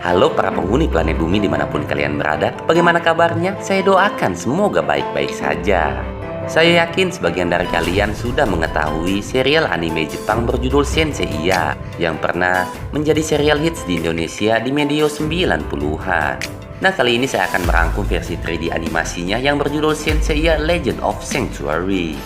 Halo para penghuni planet bumi dimanapun kalian berada, bagaimana kabarnya? Saya doakan semoga baik-baik saja. Saya yakin sebagian dari kalian sudah mengetahui serial anime Jepang berjudul Senseiya yang pernah menjadi serial hits di Indonesia di medio 90-an. Nah, kali ini saya akan merangkum versi 3D animasinya yang berjudul Senseiya Legend of Sanctuary.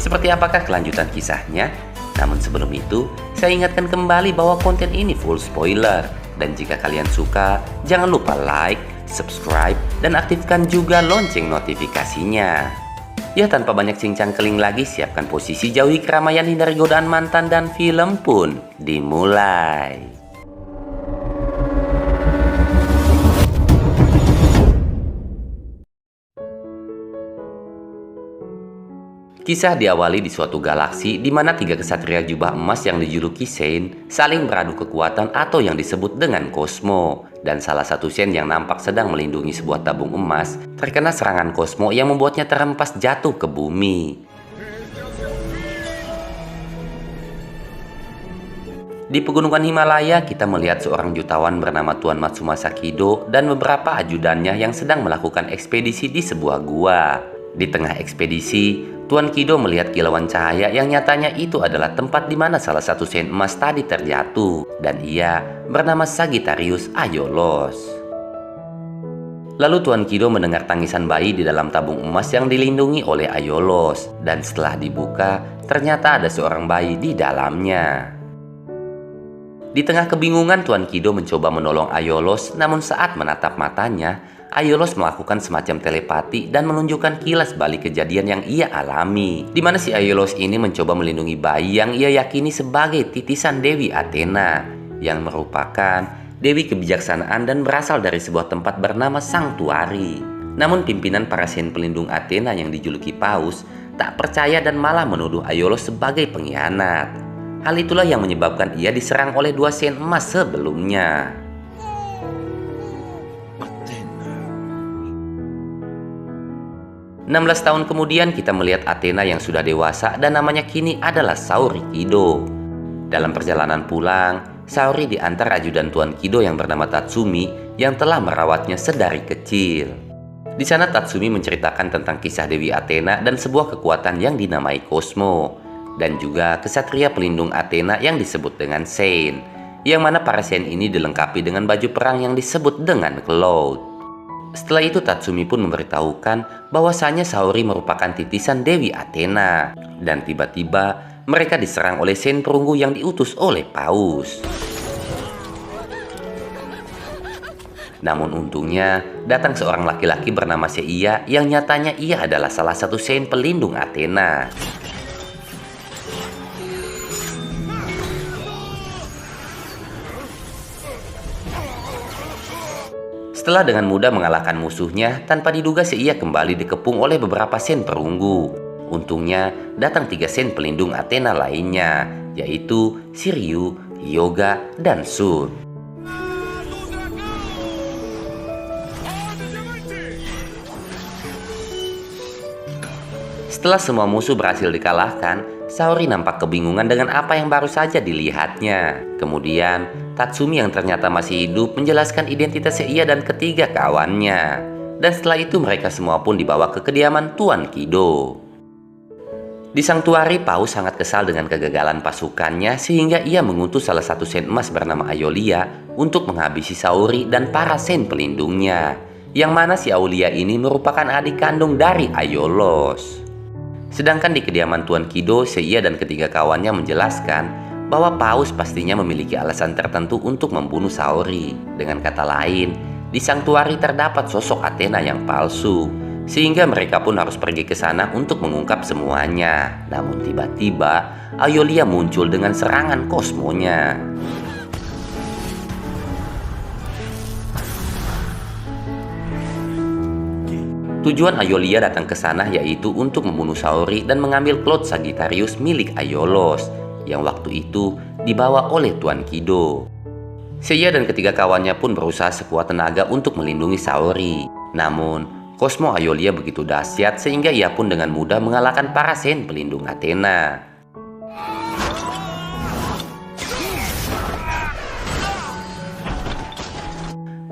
Seperti apakah kelanjutan kisahnya? Namun sebelum itu, saya ingatkan kembali bahwa konten ini full spoiler. Dan jika kalian suka, jangan lupa like, subscribe, dan aktifkan juga lonceng notifikasinya. Ya, tanpa banyak cincang keling lagi, siapkan posisi, jauhi keramaian, hindari godaan mantan, dan film pun dimulai. Kisah diawali di suatu galaksi di mana tiga kesatria jubah emas yang dijuluki Saint saling beradu kekuatan atau yang disebut dengan Cosmo. Dan salah satu Saint yang nampak sedang melindungi sebuah tabung emas terkena serangan Cosmo yang membuatnya terhempas jatuh ke bumi. Di pegunungan Himalaya, kita melihat seorang jutawan bernama Tuan Matsumasa Kido dan beberapa ajudannya yang sedang melakukan ekspedisi di sebuah gua. Di tengah ekspedisi, Tuan Kido melihat kilauan cahaya yang nyatanya itu adalah tempat di mana salah satu Saint emas tadi terjatuh, dan ia bernama Sagittarius Aiolos. Lalu Tuan Kido mendengar tangisan bayi di dalam tabung emas yang dilindungi oleh Aiolos, dan setelah dibuka, ternyata ada seorang bayi di dalamnya. Di tengah kebingungan, Tuan Kido mencoba menolong Aiolos, namun saat menatap matanya, Aiolos melakukan semacam telepati dan menunjukkan kilas balik kejadian yang ia alami. Di mana si Aiolos ini mencoba melindungi bayi yang ia yakini sebagai titisan Dewi Athena, yang merupakan Dewi kebijaksanaan dan berasal dari sebuah tempat bernama Sanctuary. Namun pimpinan para Saint pelindung Athena yang dijuluki Paus tak percaya dan malah menuduh Aiolos sebagai pengkhianat. Hal itulah yang menyebabkan ia diserang oleh dua Saint emas sebelumnya. 16 tahun kemudian kita melihat Athena yang sudah dewasa dan namanya kini adalah Saori Kido. Dalam perjalanan pulang, Saori diantar ajudan Tuan Kido yang bernama Tatsumi yang telah merawatnya sedari kecil. Di sana Tatsumi menceritakan tentang kisah Dewi Athena dan sebuah kekuatan yang dinamai Cosmo, dan juga kesatria pelindung Athena yang disebut dengan Saint, yang mana para Saint ini dilengkapi dengan baju perang yang disebut dengan Cloud. Setelah itu Tatsumi pun memberitahukan bahwasanya Saori merupakan titisan Dewi Athena, dan tiba-tiba mereka diserang oleh Saint perunggu yang diutus oleh Paus. Namun untungnya datang seorang laki-laki bernama Seiya yang nyatanya ia adalah salah satu Saint pelindung Athena. Setelah dengan mudah mengalahkan musuhnya, tanpa diduga Seiya kembali dikepung oleh beberapa Saint perunggu. Untungnya datang tiga Saint pelindung Athena lainnya, yaitu Shiryu, Hyuga, dan Sun. Setelah semua musuh berhasil dikalahkan, Saori nampak kebingungan dengan apa yang baru saja dilihatnya. Kemudian, Tatsumi yang ternyata masih hidup menjelaskan identitas Seiya dan ketiga kawannya. Dan setelah itu mereka semua pun dibawa ke kediaman Tuan Kido. Di Sanctuary, Paus sangat kesal dengan kegagalan pasukannya sehingga ia mengutus salah satu Saint emas bernama Aiolia untuk menghabisi Saori dan para Saint pelindungnya. Yang mana si Aiolia ini merupakan adik kandung dari Aiolos. Sedangkan di kediaman Tuan Kido, Seiya dan ketiga kawannya menjelaskan bahwa Paus pastinya memiliki alasan tertentu untuk membunuh Saori. Dengan kata lain, di Sanctuary terdapat sosok Athena yang palsu, sehingga mereka pun harus pergi ke sana untuk mengungkap semuanya. Namun tiba-tiba, Aiolia muncul dengan serangan kosmonya. Tujuan Aiolia datang ke sana yaitu untuk membunuh Saori dan mengambil Cloud Sagittarius milik Aiolos, yang waktu itu dibawa oleh Tuan Kido. Seiya dan ketiga kawannya pun berusaha sekuat tenaga untuk melindungi Saori. Namun, Cosmo Aiolia begitu dahsyat sehingga ia pun dengan mudah mengalahkan para Saint pelindung Athena.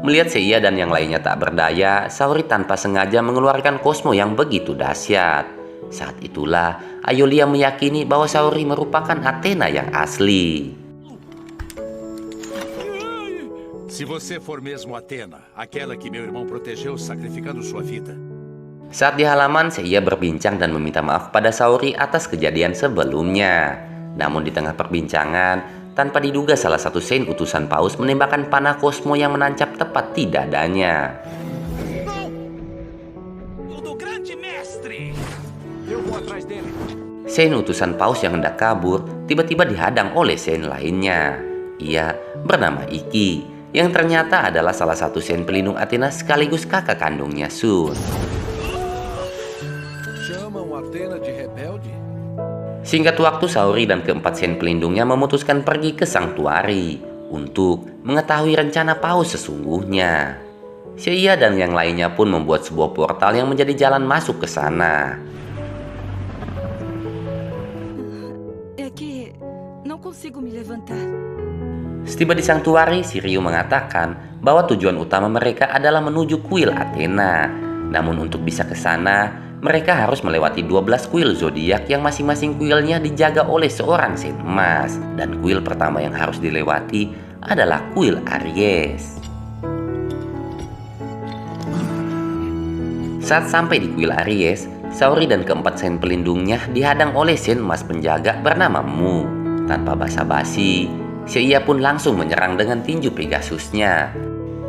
Melihat Seiya dan yang lainnya tak berdaya, Saori tanpa sengaja mengeluarkan kosmo yang begitu dahsyat. Saat itulah Aeolia meyakini bahwa Saori merupakan Athena yang asli. Se você for mesmo Athena, aquela que meu irmão protegeu sacrificando sua vida. Saat di halaman, Seiya berbincang dan meminta maaf pada Saori atas kejadian sebelumnya. Namun di tengah perbincangan, tanpa diduga salah satu Sein utusan Paus menembakkan panah kosmo yang menancap tepat di dadanya. Sein utusan Paus yang hendak kabur tiba-tiba dihadang oleh Sein lainnya. Ia bernama Iki, yang ternyata adalah salah satu Sein pelindung Athena sekaligus kakak kandungnya Sun. Singkat waktu, Saori dan keempat Sein pelindungnya memutuskan pergi ke Sanctuary untuk mengetahui rencana Paus sesungguhnya. Seiya dan yang lainnya pun membuat sebuah portal yang menjadi jalan masuk ke sana. Setiba di Sanctuary, Shiryu mengatakan bahwa tujuan utama mereka adalah menuju kuil Athena. Namun untuk bisa ke sana, mereka harus melewati 12 kuil zodiak yang masing-masing kuilnya dijaga oleh seorang Sein emas. Dan kuil pertama yang harus dilewati adalah kuil Aries. Saat sampai di kuil Aries, Saori dan keempat Sein pelindungnya dihadang oleh Sein emas penjaga bernama Mu. Tanpa basa-basi, Seiya pun langsung menyerang dengan tinju Pegasusnya.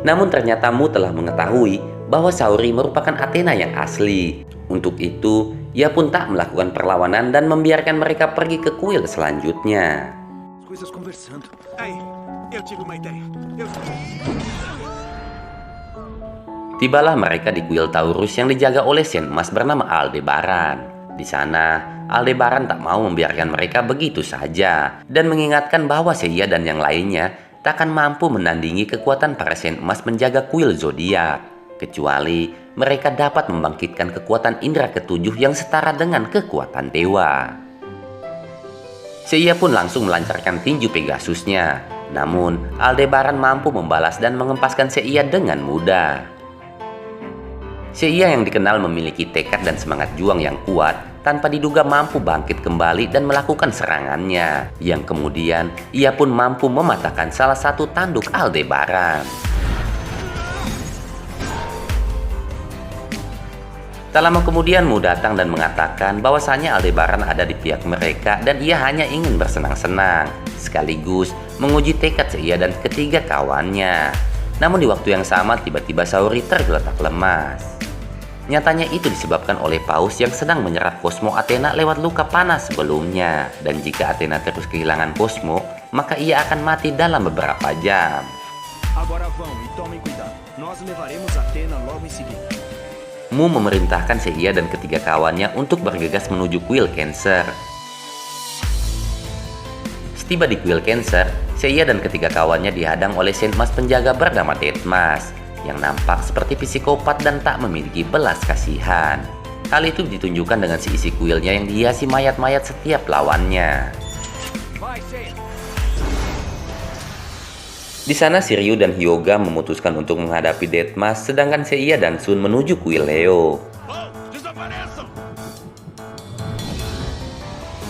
Namun ternyata Mu telah mengetahui bahwa Saori merupakan Athena yang asli. Untuk itu, ia pun tak melakukan perlawanan dan membiarkan mereka pergi ke kuil selanjutnya. Tibalah mereka di kuil Taurus yang dijaga oleh Sein emas bernama Aldebaran. Di sana, Aldebaran tak mau membiarkan mereka begitu saja dan mengingatkan bahwa Seiya dan yang lainnya takkan mampu menandingi kekuatan para Sein emas menjaga kuil zodiak, kecuali mereka dapat membangkitkan kekuatan indera ketujuh yang setara dengan kekuatan dewa. Seiya pun langsung melancarkan tinju Pegasusnya. Namun, Aldebaran mampu membalas dan mengempaskan Seiya dengan mudah. Seiya yang dikenal memiliki tekad dan semangat juang yang kuat, tanpa diduga mampu bangkit kembali dan melakukan serangannya, yang kemudian ia pun mampu mematahkan salah satu tanduk Aldebaran. Tak lama kemudian Mu datang dan mengatakan bahwasannya Aldebaran ada di pihak mereka dan ia hanya ingin bersenang-senang, sekaligus menguji tekad Seiya dan ketiga kawannya. Namun di waktu yang sama tiba-tiba Saori tergeletak lemas. Nyatanya itu disebabkan oleh Paus yang sedang menyerap kosmo Athena lewat luka panas sebelumnya. Dan jika Athena terus kehilangan kosmo, maka ia akan mati dalam beberapa jam. Mu memerintahkan Seiya dan ketiga kawannya untuk bergegas menuju kuil Cancer. Setiba di kuil Cancer, Seiya dan ketiga kawannya dihadang oleh Sein emas penjaga bernama Deadmas, yang nampak seperti psikopat dan tak memiliki belas kasihan. Hal itu ditunjukkan dengan seisi kuilnya yang dihiasi mayat-mayat setiap lawannya. Di sana Shiryu dan Hyuga memutuskan untuk menghadapi Deadmas, sedangkan Seiya dan Sun menuju kuil Leo.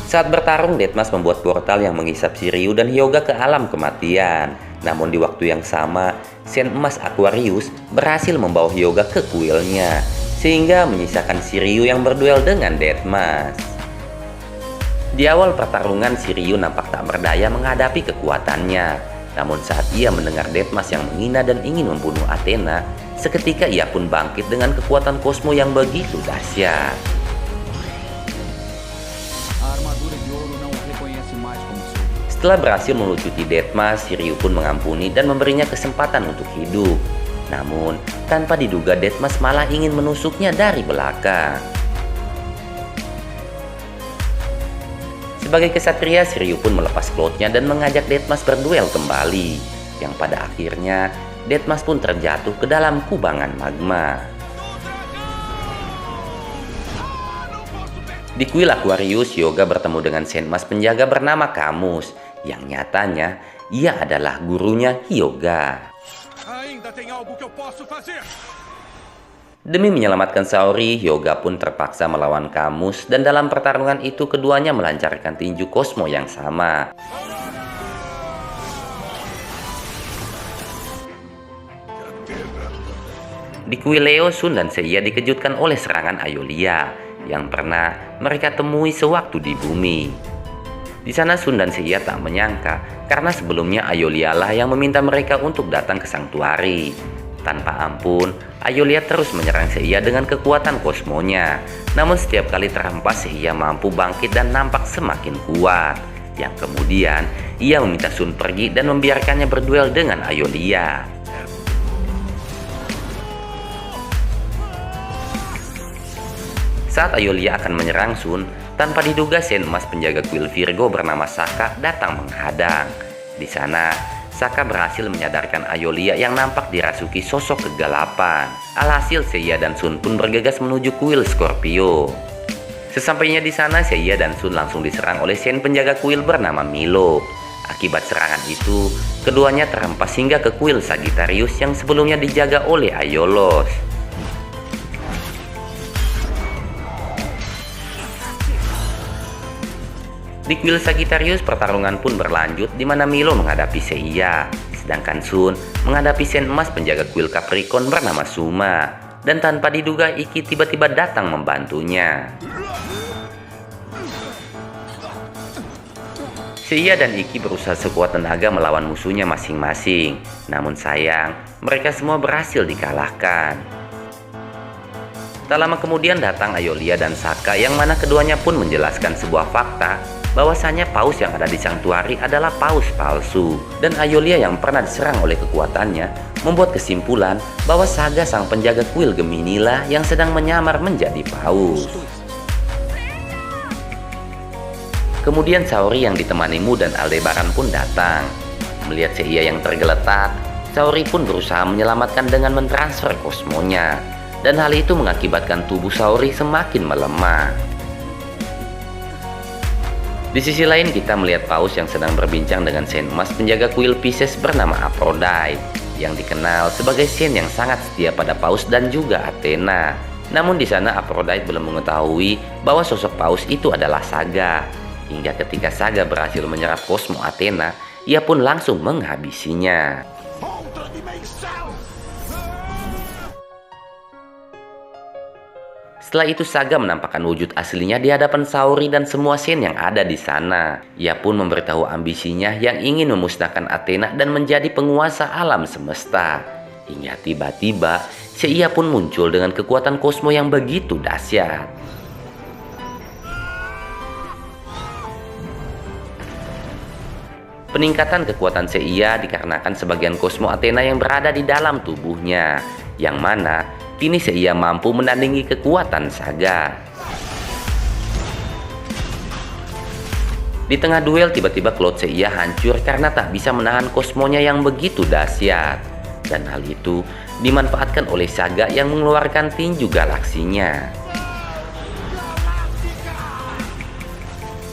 Saat bertarung, Deadmas membuat portal yang menghisap Shiryu dan Hyuga ke alam kematian. Namun di waktu yang sama, Sein emas Aquarius berhasil membawa Hyuga ke kuilnya, sehingga menyisakan Shiryu yang berduel dengan Deadmas. Di awal pertarungan, Shiryu nampak tak berdaya menghadapi kekuatannya. Namun saat ia mendengar Deadmas yang menghina dan ingin membunuh Athena, seketika ia pun bangkit dengan kekuatan kosmo yang begitu dahsyat. Setelah berhasil melucuti Deadmas, Shiryu pun mengampuni dan memberinya kesempatan untuk hidup. Namun, tanpa diduga Deadmas malah ingin menusuknya dari belakang. Sebagai kesatria, Shiryu pun melepas cloth-nya dan mengajak Deadmas berduel kembali. Yang pada akhirnya, Deadmas pun terjatuh ke dalam kubangan magma. Di kuil Aquarius, Hyuga bertemu dengan Sein emas penjaga bernama Camus, yang nyatanya ia adalah gurunya Hyuga. Ainda tem algo que eu posso fazer. Demi menyelamatkan Saori, Hyuga pun terpaksa melawan Camus dan dalam pertarungan itu keduanya melancarkan tinju kosmo yang sama. Di Kuileo, Sun dan Seiya dikejutkan oleh serangan Ayolia yang pernah mereka temui sewaktu di bumi. Di sana Sun dan Seiya tak menyangka karena sebelumnya Ayolia lah yang meminta mereka untuk datang ke Sanctuary. Tanpa ampun, Ayolia terus menyerang Seiya dengan kekuatan kosmonya. Namun setiap kali terhempas, Seiya mampu bangkit dan nampak semakin kuat. Yang kemudian, ia meminta Sun pergi dan membiarkannya berduel dengan Ayolia. Saat Ayolia akan menyerang Sun, tanpa diduga Sen Emas penjaga kuil Virgo bernama Saka datang menghadang. Di sana, Saka berhasil menyadarkan Ayolia yang nampak dirasuki sosok kegelapan. Alhasil Seiya dan Sun pun bergegas menuju kuil Scorpio. Sesampainya di sana, Seiya dan Sun langsung diserang oleh Sen penjaga kuil bernama Milo. Akibat serangan itu, keduanya terhempas hingga ke kuil Sagittarius yang sebelumnya dijaga oleh Aiolos. Di kuil Sagittarius, pertarungan pun berlanjut di mana Milo menghadapi Seiya, sedangkan Sun menghadapi Sen Emas penjaga kuil Capricorn bernama Suma. Dan tanpa diduga, Iki tiba-tiba datang membantunya. Seiya dan Iki berusaha sekuat tenaga melawan musuhnya masing-masing. Namun sayang, mereka semua berhasil dikalahkan. Tak lama kemudian datang Ayolia dan Saka yang mana keduanya pun menjelaskan sebuah fakta bahwasanya paus yang ada di Sanctuary adalah paus palsu. Dan Ayolia yang pernah diserang oleh kekuatannya membuat kesimpulan bahwa Saga sang penjaga kuil Gemini lah yang sedang menyamar menjadi paus. Kemudian Saori yang ditemani Mu dan Aldebaran pun datang. Melihat Seiya yang tergeletak, Saori pun berusaha menyelamatkan dengan mentransfer kosmonya. Dan hal itu mengakibatkan tubuh Saori semakin melemah. Di sisi lain kita melihat paus yang sedang berbincang dengan Sen Emas penjaga kuil Pisces bernama Aphrodite, yang dikenal sebagai Sen yang sangat setia pada paus dan juga Athena. Namun di sana Aphrodite belum mengetahui bahwa sosok paus itu adalah Saga. Hingga ketika Saga berhasil menyerap kosmo Athena, ia pun langsung menghabisinya. Setelah itu Saga menampakkan wujud aslinya di hadapan Saori dan semua Sen yang ada di sana. Ia pun memberitahu ambisinya yang ingin memusnahkan Athena dan menjadi penguasa alam semesta. Hingga tiba-tiba Seiya pun muncul dengan kekuatan kosmo yang begitu dahsyat. Peningkatan kekuatan Seiya dikarenakan sebagian kosmo Athena yang berada di dalam tubuhnya, yang mana kini Seiya mampu menandingi kekuatan Saga. Di tengah duel tiba-tiba Cloud Seiya hancur karena tak bisa menahan kosmonya yang begitu dahsyat. Dan hal itu dimanfaatkan oleh Saga yang mengeluarkan tinju galaksinya.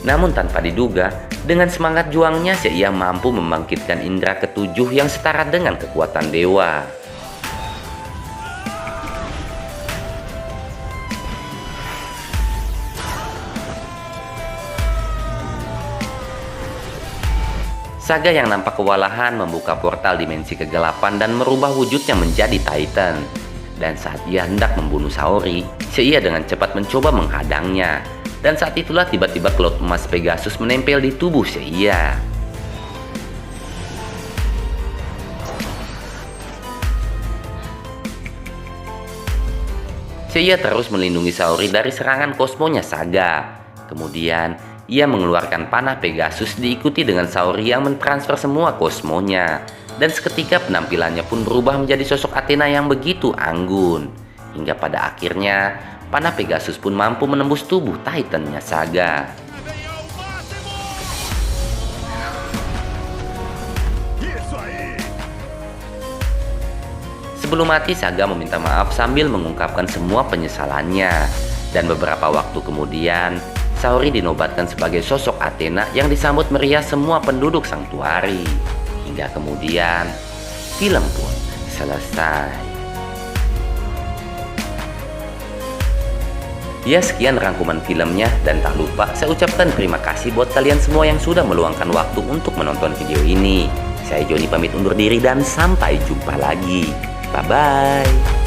Namun tanpa diduga, dengan semangat juangnya Seiya mampu membangkitkan indera ketujuh yang setara dengan kekuatan dewa. Saga yang nampak kewalahan membuka portal dimensi kegelapan dan merubah wujudnya menjadi Titan. Dan saat ia hendak membunuh Saori, Seiya dengan cepat mencoba menghadangnya. Dan saat itulah tiba-tiba Cloud Emas Pegasus menempel di tubuh Seiya. Seiya terus melindungi Saori dari serangan kosmonya Saga. Kemudian ia mengeluarkan panah Pegasus diikuti dengan Saori yang mentransfer semua kosmonya. Dan seketika penampilannya pun berubah menjadi sosok Athena yang begitu anggun. Hingga pada akhirnya panah Pegasus pun mampu menembus tubuh Titannya Saga. Sebelum mati, Saga meminta maaf sambil mengungkapkan semua penyesalannya. Dan beberapa waktu kemudian, Saori dinobatkan sebagai sosok Athena yang disambut meriah semua penduduk Sanctuary. Hingga kemudian, film pun selesai. Ya, sekian rangkuman filmnya, dan tak lupa saya ucapkan terima kasih buat kalian semua yang sudah meluangkan waktu untuk menonton video ini. Saya Joni pamit undur diri dan sampai jumpa lagi. Bye-bye.